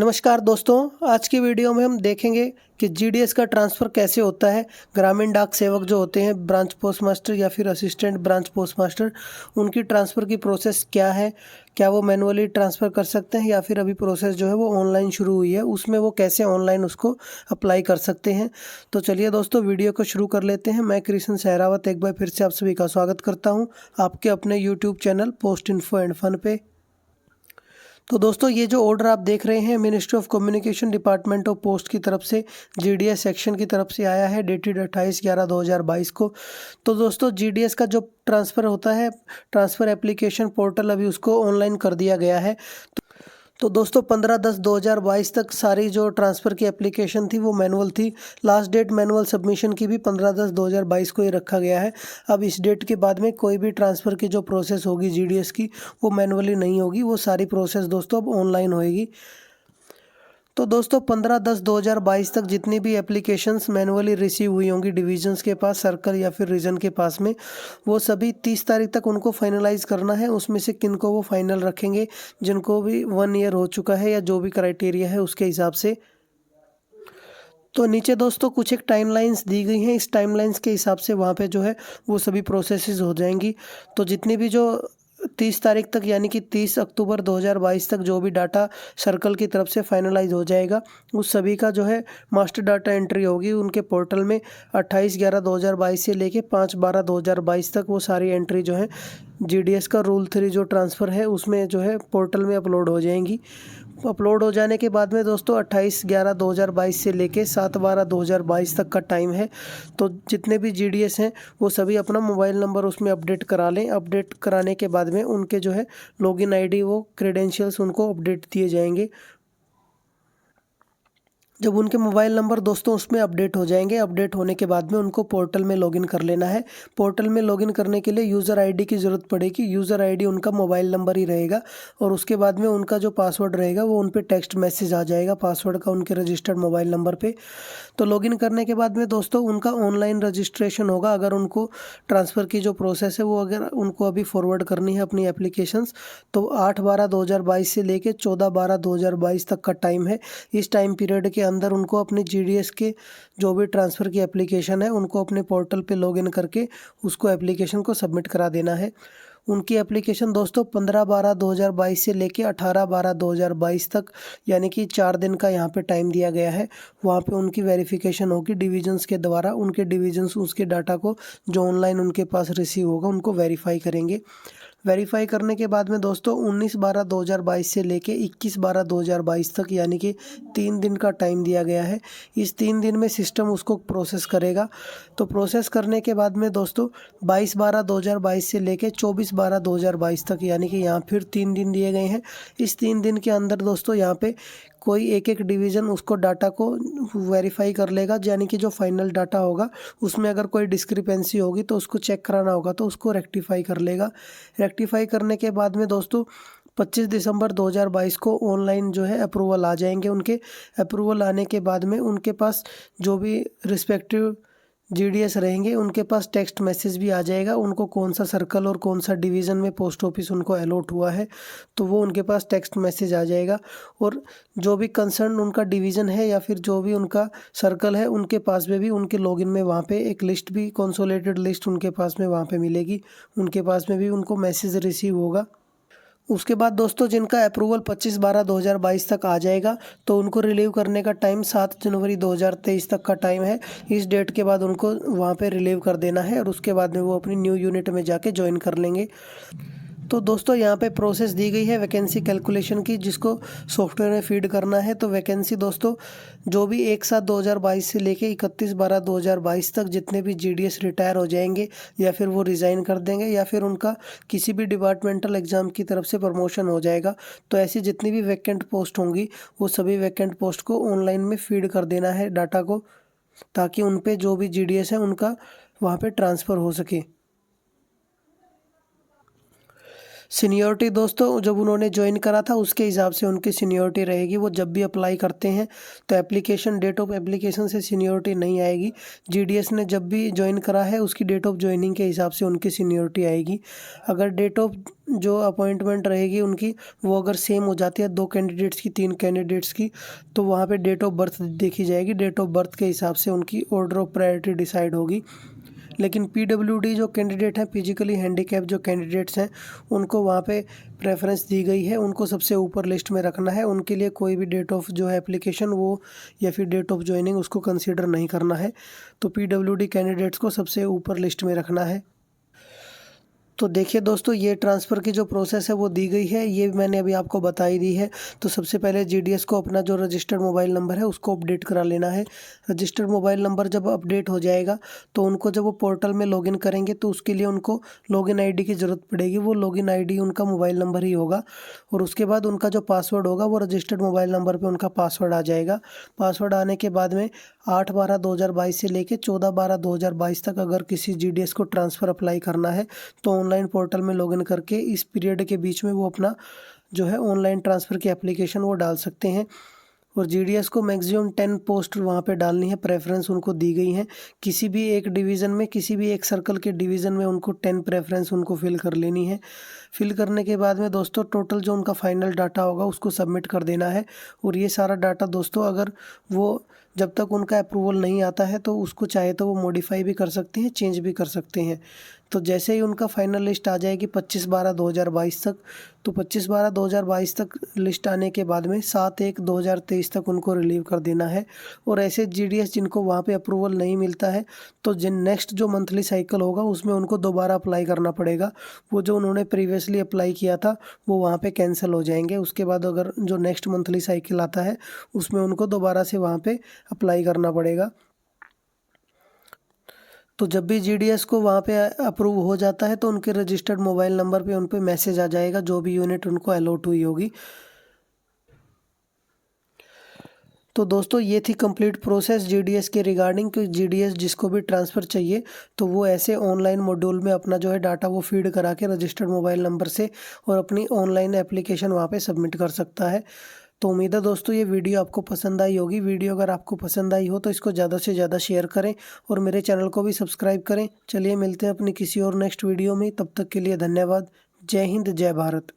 नमस्कार दोस्तों, आज की वीडियो में हम देखेंगे कि जीडीएस का ट्रांसफ़र कैसे होता है। ग्रामीण डाक सेवक जो होते हैं, ब्रांच पोस्ट मास्टर या फिर असिस्टेंट ब्रांच पोस्ट मास्टर, उनकी ट्रांसफ़र की प्रोसेस क्या है, क्या वो मैनुअली ट्रांसफ़र कर सकते हैं या फिर अभी प्रोसेस जो है वो ऑनलाइन शुरू हुई है, उसमें वो कैसे ऑनलाइन उसको अप्लाई कर सकते हैं। तो चलिए दोस्तों, वीडियो को शुरू कर लेते हैं। मैं कृष्ण सहरावत एक बार फिर से आप सभी का स्वागत करता हूँ आपके अपने YouTube channel post info and fun पे। तो दोस्तों, ये जो ऑर्डर आप देख रहे हैं, ministry of communication department of post की तरफ से जीडीएस सेक्शन की तरफ से आया है, डेटेड 28/11/2022 को। तो दोस्तों, जीडीएस का जो ट्रांसफ़र होता है, ट्रांसफ़र एप्लीकेशन पोर्टल अभी उसको ऑनलाइन कर दिया गया है। तो दोस्तों, 15/10/2022 तक सारी जो ट्रांसफ़र की एप्लीकेशन थी वो मैनुअल थी। लास्ट डेट मैनुअल सबमिशन की भी 15/10/2022 को ही रखा गया है। अब इस डेट के बाद में कोई भी ट्रांसफ़र की जो प्रोसेस होगी जीडीएस की, वो मैनुअली नहीं होगी, वो सारी प्रोसेस दोस्तों अब ऑनलाइन होएगी। तो दोस्तों, 15/10/2022 तक जितनी भी एप्लीकेशंस मैनुअली रिसीव हुई होंगी डिविजन्स के पास, सर्कल या फिर रीजन के पास में, वो सभी 30 तारीख तक उनको फाइनलाइज़ करना है। उसमें से किनको वो फाइनल रखेंगे, जिनको भी 1 ईयर हो चुका है या जो भी क्राइटेरिया है उसके हिसाब से। तो नीचे दोस्तों कुछ एक टाइमलाइंस दी गई हैं, इस टाइमलाइंस के हिसाब से वहाँ पे जो है वो सभी प्रोसेसेस हो जाएंगी। तो जितनी भी जो 30 तारीख तक यानी कि 30 अक्टूबर 2022 तक जो भी डाटा सर्कल की तरफ से फाइनलाइज हो जाएगा, उस सभी का जो है मास्टर डाटा एंट्री होगी उनके पोर्टल में। 28/11/2022 से लेके 5/12/2022 तक वो सारी एंट्री जो है जीडीएस का रूल 3 जो ट्रांसफ़र है उसमें जो है पोर्टल में अपलोड हो जाएंगी। अपलोड हो जाने के बाद में दोस्तों 28/11/2022 से लेके 7/12/2022 तक का टाइम है। तो जितने भी जीडीएस हैं वो सभी अपना मोबाइल नंबर उसमें अपडेट करा लें। अपडेट कराने के बाद में उनके जो है लॉगिन आईडी, वो क्रेडेंशियल्स उनको अपडेट दिए जाएंगे। जब उनके मोबाइल नंबर दोस्तों उसमें अपडेट हो जाएंगे, अपडेट होने के बाद में उनको पोर्टल में लॉगिन कर लेना है। पोर्टल में लॉगिन करने के लिए यूज़र आईडी की ज़रूरत पड़ेगी। यूज़र आईडी उनका मोबाइल नंबर ही रहेगा और उसके बाद में उनका जो पासवर्ड रहेगा वो उन पे टेक्स्ट मैसेज आ जाएगा पासवर्ड का उनके रजिस्टर्ड मोबाइल नंबर पे। तो लॉगिन करने के बाद में दोस्तों उनका ऑनलाइन रजिस्ट्रेशन होगा। अगर उनको ट्रांसफ़र की जो प्रोसेस है वो अगर उनको अभी फॉरवर्ड करनी है अपनी एप्लीकेशंस, तो 8/12/2022 से लेके 14/12/2022 तक का टाइम है। इस टाइम पीरियड के अंदर उनको अपने जीडीएस के जो भी ट्रांसफ़र की एप्लीकेशन है उनको अपने पोर्टल पे लॉगिन करके उसको एप्लीकेशन को सबमिट करा देना है। उनकी एप्लीकेशन दोस्तों 15/12/2022 से लेके 18/12/2022 तक यानी कि 4 दिन का यहाँ पे टाइम दिया गया है। वहाँ पे उनकी वेरिफिकेशन होगी डिविजन्स के द्वारा। उनके डिविजन्स उसके डाटा को जो ऑनलाइन उनके पास रिसीव होगा उनको वेरीफाई करेंगे। वेरीफाई करने के बाद में दोस्तों 19/12/2022 से लेके 21/12/2022 तक यानी कि 3 दिन का टाइम दिया गया है। इस 3 दिन में सिस्टम उसको प्रोसेस करेगा। तो प्रोसेस करने के बाद में दोस्तों 22/12/2022 से लेके 24/12/2022 तक यानी कि यहाँ फिर 3 दिन दिए गए हैं। इस 3 दिन के अंदर दोस्तों यहाँ पे कोई एक डिवीज़न उसको डाटा को वेरीफाई कर लेगा, यानी कि जो फाइनल डाटा होगा उसमें अगर कोई डिस्क्रिपेंसी होगी तो उसको चेक कराना होगा, तो उसको रेक्टिफाई कर लेगा। रेक्टिफाई करने के बाद में दोस्तों 25 दिसंबर 2022 को ऑनलाइन जो है अप्रूवल आ जाएंगे उनके। अप्रूवल आने के बाद में उनके पास जो भी रिस्पेक्टिव जीडीएस रहेंगे उनके पास टेक्स्ट मैसेज भी आ जाएगा, उनको कौन सा सर्कल और कौन सा डिवीज़न में पोस्ट ऑफिस उनको अलॉट हुआ है, तो वो उनके पास टेक्स्ट मैसेज आ जाएगा। और जो भी कंसर्न उनका डिवीज़न है या फिर जो भी उनका सर्कल है उनके पास में भी उनके लॉगिन में वहाँ पे एक लिस्ट भी, कंसोलिडेटेड लिस्ट उनके पास में वहाँ पे मिलेगी। उनके पास में भी उनको मैसेज रिसीव होगा। उसके बाद दोस्तों जिनका अप्रूवल 25/12/2022 तक आ जाएगा तो उनको रिलीव करने का टाइम 7 जनवरी 2023 तक का टाइम है। इस डेट के बाद उनको वहाँ पे रिलीव कर देना है और उसके बाद में वो अपनी न्यू यूनिट में जाके ज्वाइन कर लेंगे। तो दोस्तों यहाँ पे प्रोसेस दी गई है वैकेंसी कैलकुलेशन की, जिसको सॉफ्टवेयर में फीड करना है। तो वैकेंसी दोस्तों जो भी 1/7/2022 से लेके 31/12/2022 तक जितने भी जीडीएस रिटायर हो जाएंगे या फिर वो रिज़ाइन कर देंगे या फिर उनका किसी भी डिपार्टमेंटल एग्ज़ाम की तरफ से प्रमोशन हो जाएगा, तो ऐसी जितनी भी वैकेंट पोस्ट होंगी वो सभी वैकेंट पोस्ट को ऑनलाइन में फीड कर देना है डाटा को, ताकि उन पे जो भी जीडीएस है उनका वहाँ पे ट्रांसफ़र हो सके। सीनियरिटी दोस्तों जब उन्होंने ज्वाइन करा था उसके हिसाब से उनकी सीनियरिटी रहेगी। वो जब भी अप्लाई करते हैं तो एप्लीकेशन डेट ऑफ एप्लीकेशन से सीनियरिटी नहीं आएगी। जीडीएस ने जब भी ज्वाइन करा है उसकी डेट ऑफ ज्वाइनिंग के हिसाब से उनकी सीनियरिटी आएगी। अगर डेट ऑफ जो अपॉइंटमेंट रहेगी उनकी वो अगर सेम हो जाती है 2 कैंडिडेट्स की 3 कैंडिडेट्स की, तो वहाँ पे डेट ऑफ बर्थ देखी जाएगी। डेट ऑफ बर्थ के हिसाब से उनकी ऑर्डर ऑफ प्रायोरिटी डिसाइड होगी। लेकिन पीडब्ल्यूडी जो कैंडिडेट हैं, फिजिकली हैंडीकैप जो कैंडिडेट्स हैं, उनको वहाँ पे प्रेफरेंस दी गई है। उनको सबसे ऊपर लिस्ट में रखना है। उनके लिए कोई भी डेट ऑफ जो है एप्लीकेशन वो या फिर डेट ऑफ ज्वाइनिंग उसको कंसीडर नहीं करना है। तो पीडब्ल्यूडी कैंडिडेट्स को सबसे ऊपर लिस्ट में रखना है। तो देखिए दोस्तों, ये ट्रांसफ़र की जो प्रोसेस है वो दी गई है, ये मैंने अभी आपको बता ही दी है। तो सबसे पहले जीडीएस को अपना जो रजिस्टर्ड मोबाइल नंबर है उसको अपडेट करा लेना है। रजिस्टर्ड मोबाइल नंबर जब अपडेट हो जाएगा तो उनको जब वो पोर्टल में लॉगिन करेंगे तो उसके लिए उनको लॉगिन आईडी की ज़रूरत पड़ेगी। वो लॉगिन आईडी उनका मोबाइल नंबर ही होगा और उसके बाद उनका जो पासवर्ड होगा वो रजिस्टर्ड मोबाइल नंबर पर उनका पासवर्ड आ जाएगा। पासवर्ड आने के बाद में 8/12/2022 से लेके 14/12/2022 तक अगर किसी जीडीएस को ट्रांसफ़र अप्लाई करना है तो ऑनलाइन पोर्टल में लॉगिन करके इस पीरियड के बीच में वो अपना जो है ऑनलाइन ट्रांसफ़र की एप्लीकेशन वो डाल सकते हैं। और जीडीएस को मैक्सिमम 10 पोस्ट वहाँ पे डालनी है, प्रेफरेंस उनको दी गई है। किसी भी एक डिवीज़न में, किसी भी एक सर्कल के डिवीज़न में उनको 10 प्रेफरेंस उनको फिल कर लेनी है। फिल करने के बाद में दोस्तों टोटल जो उनका फाइनल डाटा होगा उसको सबमिट कर देना है। और ये सारा डाटा दोस्तों अगर वो जब तक उनका अप्रूवल नहीं आता है तो उसको चाहे तो वो मॉडिफाई भी कर सकते हैं, चेंज भी कर सकते हैं। तो जैसे ही उनका फाइनल लिस्ट आ जाएगी 25/12/2022 तक, तो 25/12/2022 तक लिस्ट आने के बाद में 7/1/2023 तक उनको रिलीव कर देना है। और ऐसे जीडीएस जिनको वहाँ पे अप्रूवल नहीं मिलता है तो जिन नेक्स्ट जो मंथली साइकिल होगा उसमें उनको दोबारा अप्लाई करना पड़ेगा। वो जो उन्होंने प्रीवियसली अप्लाई किया था वो वहाँ पे कैंसिल हो जाएंगे। उसके बाद अगर जो नेक्स्ट मंथली साइकिल आता है उसमें उनको दोबारा से वहाँ पे अप्लाई करना पड़ेगा। तो जब भी जीडीएस को वहाँ पे अप्रूव हो जाता है तो उनके रजिस्टर्ड मोबाइल नंबर पे उन पे मैसेज आ जाएगा जो भी यूनिट उनको अलॉट हुई होगी। तो दोस्तों ये थी कंप्लीट प्रोसेस जीडीएस के रिगार्डिंग कि जीडीएस जिसको भी ट्रांसफ़र चाहिए तो वो ऐसे ऑनलाइन मॉड्यूल में अपना जो है डाटा वो फीड करा के रजिस्टर्ड मोबाइल नंबर से और अपनी ऑनलाइन एप्लीकेशन वहाँ पे सबमिट कर सकता है। तो उम्मीद है दोस्तों ये वीडियो आपको पसंद आई होगी। वीडियो अगर आपको पसंद आई हो तो इसको ज़्यादा से ज़्यादा शेयर करें और मेरे चैनल को भी सब्सक्राइब करें। चलिए मिलते हैं अपनी किसी और नेक्स्ट वीडियो में, तब तक के लिए धन्यवाद। जय हिंद, जय भारत।